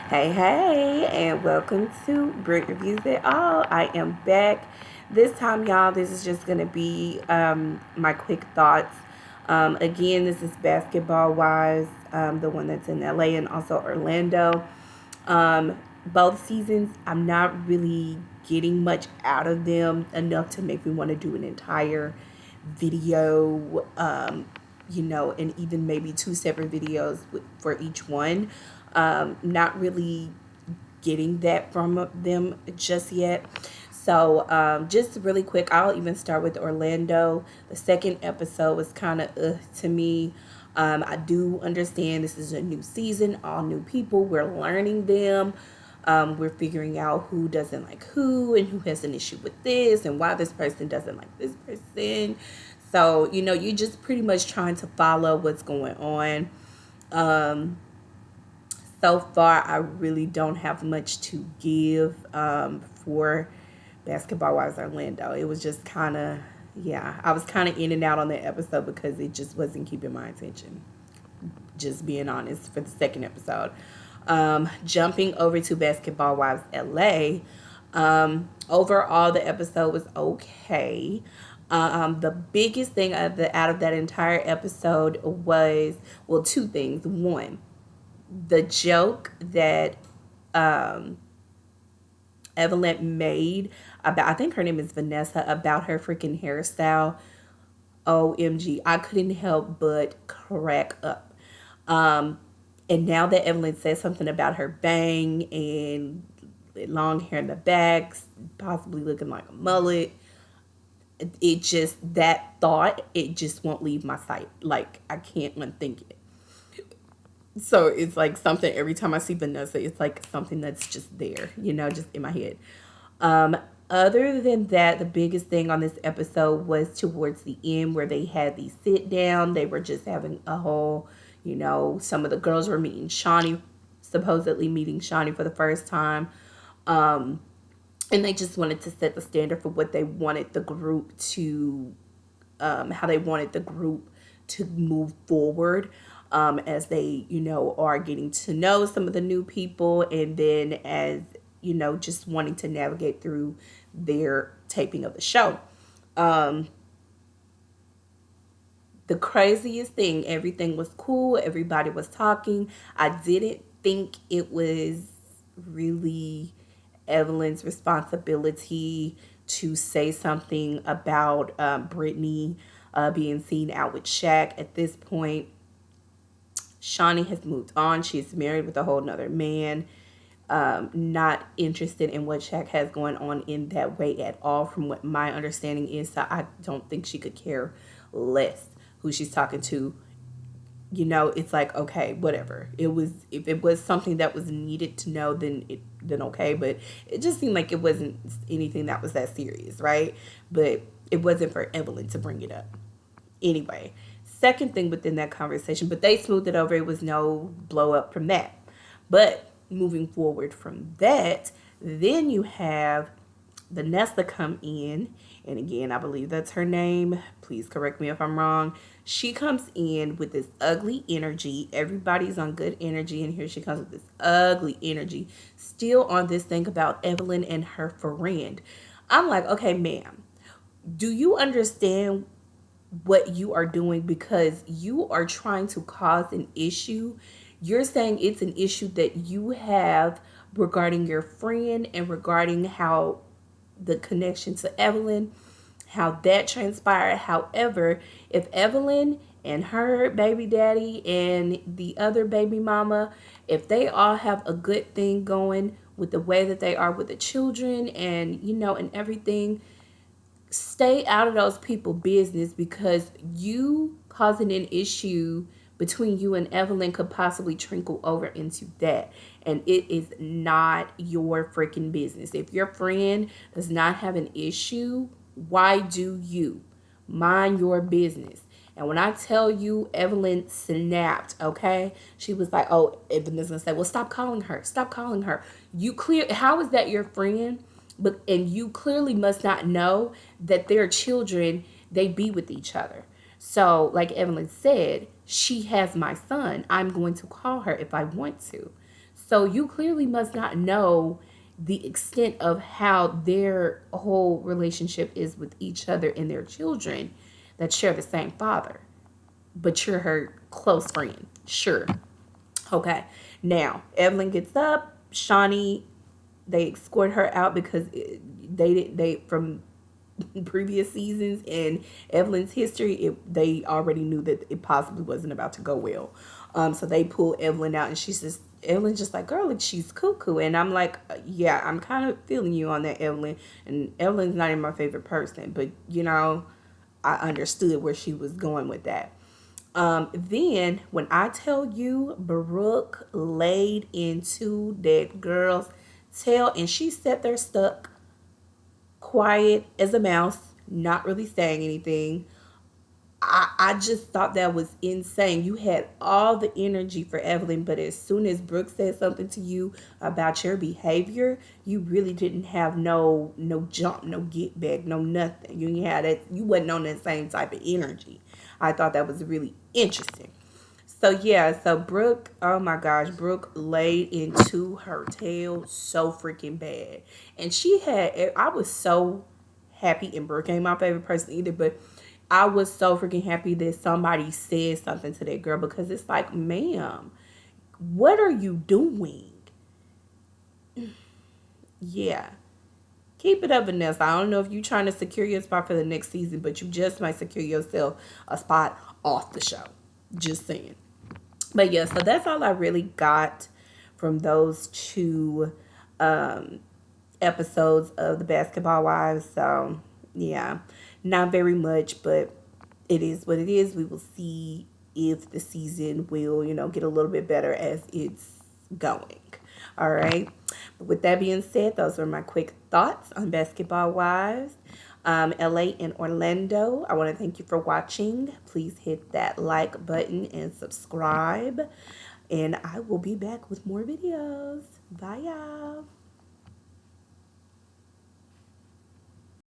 Hey, hey, and welcome to Great Reviews at All. I am back. This time, y'all, this is just going to be my quick thoughts. Again, this is basketball wise, the one that's in LA and also Orlando. Both seasons, I'm not really getting much out of them enough to make me want to do an entire video, and even maybe two separate videos for each one. Not really getting that from them just yet. So, just really quick, I'll even start with Orlando. The second episode was kind of to me. I do understand this is a new season, all new people. We're learning them. We're figuring out who doesn't like who and who has an issue with this and why this person doesn't like this person. So, you're just pretty much trying to follow what's going on. Um, so far, I really don't have much to give for basketball wise Orlando. It was just kind of, yeah, I was kind of in and out on that episode because it just wasn't keeping my attention. Just being honest for the second episode. Jumping over to basketball wives LA. Overall, the episode was okay. The biggest thing out of that entire episode was, well, two things. One, the joke that um, Evelyn made about, I think her name is Vanessa, about her freaking hairstyle. OMG, I couldn't help but crack up. Um, and now that Evelyn said something about her bang and long hair in the back, possibly looking like a mullet, it just, that thought, it just won't leave my sight. Like, I can't unthink it. So it's like something every time I see Vanessa, it's like something that's just there, just in my head. Um, Other than that, the biggest thing on this episode was towards the end where they had the sit down. They were just having a whole, some of the girls were meeting Shawnee, supposedly meeting Shawnee for the first time. Um, and they just wanted to set the standard for what they wanted the group to how they wanted the group to move forward as they, are getting to know some of the new people, and then as just wanting to navigate through their taping of the show. Um, the craziest thing, everything was cool, everybody was talking. I didn't think it was really Evelyn's responsibility to say something about Brittany being seen out with Shaq. At this point, Shawnee has moved on. She's married with a whole nother man. Not interested in what Shaq has going on in that way at all, from what my understanding is. So I don't think she could care less who she's talking to. It's like, okay, whatever. It was, if it was something that was needed to know, then okay. But it just seemed like it wasn't anything that was that serious, right? But it wasn't for Evelyn to bring it up. Anyway, second thing within that conversation, but they smoothed it over. It was no blow up from that. But moving forward from that, then you have Vanessa come in, and again, I believe that's her name. Please correct me if I'm wrong. She comes in with this ugly energy. Everybody's on good energy, and here she comes with this ugly energy. Still on this thing about Evelyn and her friend. I'm like, okay, ma'am, do you understand what you are doing? Because you are trying to cause an issue. You're saying it's an issue that you have regarding your friend and regarding how the connection to Evelyn, how that transpired. However, if Evelyn and her baby daddy and the other baby mama, if they all have a good thing going with the way that they are with the children and, and everything, stay out of those people business, because you causing an issue between you and Evelyn could possibly trickle over into that, and it is not your freaking business. If your friend does not have an issue, why do you? Mind your business. And when I tell you, Evelyn snapped, okay? She was like, oh, Evelyn's gonna say, well, stop calling her. Stop calling her. You clear, how is that your friend? But and you clearly must not know that their children, they be with each other. So, like Evelyn said, she has my son. I'm going to call her if I want to. So you clearly must not know the extent of how their whole relationship is with each other and their children that share the same father, but you're her close friend. Sure. Okay. Now, Evelyn gets up. Shawnee, they escort her out because they from previous seasons and Evelyn's history, they already knew that it possibly wasn't about to go well. So they pull Evelyn out, and she's just Evelyn's just like, girl, like she's cuckoo, and I'm like, yeah, I'm kind of feeling you on that, Evelyn. And Evelyn's not even my favorite person, but I understood where she was going with that. Then when I tell you Brooke laid into that girl's tail and she sat there stuck, quiet as a mouse, not really saying anything. I just thought that was insane. You had all the energy for Evelyn, but as soon as Brooke said something to you about your behavior, you really didn't have no jump, no get back, no nothing. You had it. You wasn't on that same type of energy. I thought that was really interesting. So yeah, so Brooke, oh my gosh, Brooke laid into her tail so freaking bad. And I was so happy, and Brooke ain't my favorite person either, but I was so freaking happy that somebody said something to that girl because it's like, ma'am, what are you doing? Yeah. Keep it up, Vanessa. I don't know if you're trying to secure your spot for the next season, but you just might secure yourself a spot off the show. Just saying. But yeah, so that's all I really got from those two um, episodes of the Basketball Wives. So yeah, not very much, but it is what it is. We will see if the season will, get a little bit better as it's going. All right. But with that being said, those are my quick thoughts on Basketball Wives. LA and Orlando. I want to thank you for watching. Please hit that like button and subscribe. And I will be back with more videos. Bye, y'all.